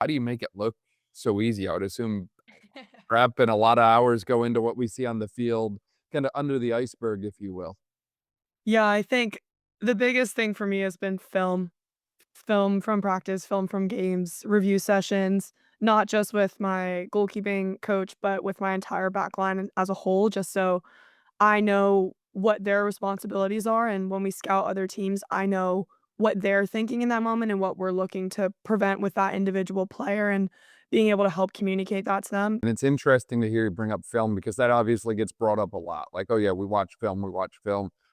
How do you make it look so easy? I would assume prep and a lot of hours go into what we see on the field, kinda under the iceberg, if you will. Yeah, I think the biggest thing for me has been film. Film from practice, film from games, review sessions, not just with my goalkeeping coach, but with my entire backline as a whole, just so I know what their responsibilities are, and when we scout other teams, I know what they're thinking in that moment and what we're looking to prevent with that individual player and being able to help communicate that to them. And it's interesting to hear you bring up film because that obviously gets brought up a lot. Like, "Oh, yeah, we watch film."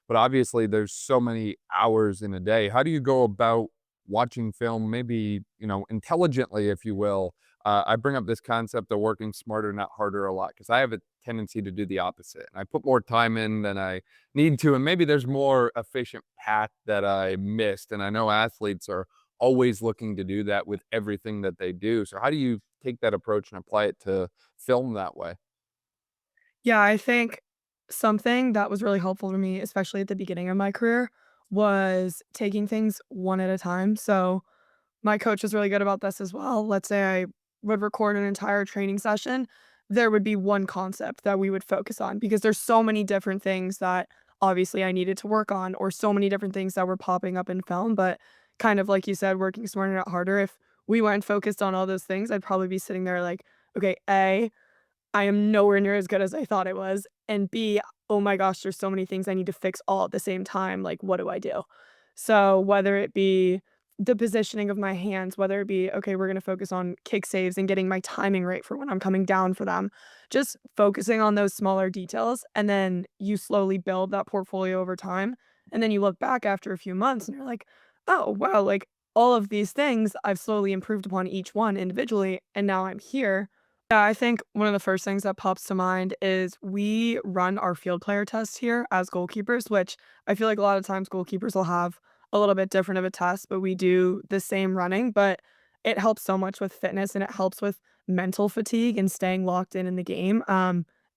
But obviously, there's so many hours in a day. How do you go about watching film maybe, intelligently, if you will? I bring up this concept of working smarter, not harder a lot because I have a tendency to do the opposite, and I put more time in than I need to, and maybe there's more efficient path that I missed, and I know athletes are always looking to do that with everything that they do. So how do you take that approach and apply it to film that way? Yeah, I think something that was really helpful to me, especially at the beginning of my career, was taking things one at a time. So my coach was really good about this as well. Let's say I would record an entire training session, there would be one concept that we would focus on because there's so many different things that obviously I needed to work on or so many different things that were popping up in film, but kind of like you said, working smarter, not harder. If we weren't focused on all those things, I'd probably be sitting there like, okay, A, I am nowhere near as good as I thought I was, and B, oh my gosh, there's so many things I need to fix all at the same time, like, what do I do? So, whether it be the positioning of my hands, whether it be, "Okay, we're gonna focus on kick saves and getting my timing right for when I'm coming down for them," just focusing on those smaller details, and then you slowly build that portfolio over time, and then you look back after a few months and you're like, "Oh, wow, like, all of these things, I've slowly improved upon each one individually, and now I'm here." Yeah, I think one of the first things that pops to mind is we run our field player tests here as goalkeepers, which I feel like a lot of times goalkeepers will have a little bit different of a test, but we do the same running. But it helps so much with fitness and it helps with mental fatigue and staying locked in the game.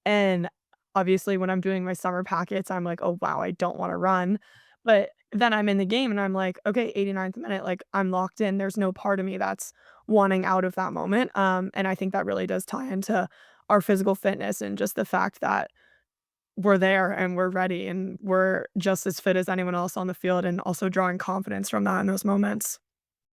And obviously, when I'm doing my summer packets, I'm like, oh, wow, I don't want to run. But then I'm in the game and I'm like, okay, 89th minute, like I'm locked in. There's no part of me that's wanting out of that moment, and I think that really does tie into our physical fitness and just the fact that we're there and we're ready and we're just as fit as anyone else on the field and also drawing confidence from that in those moments.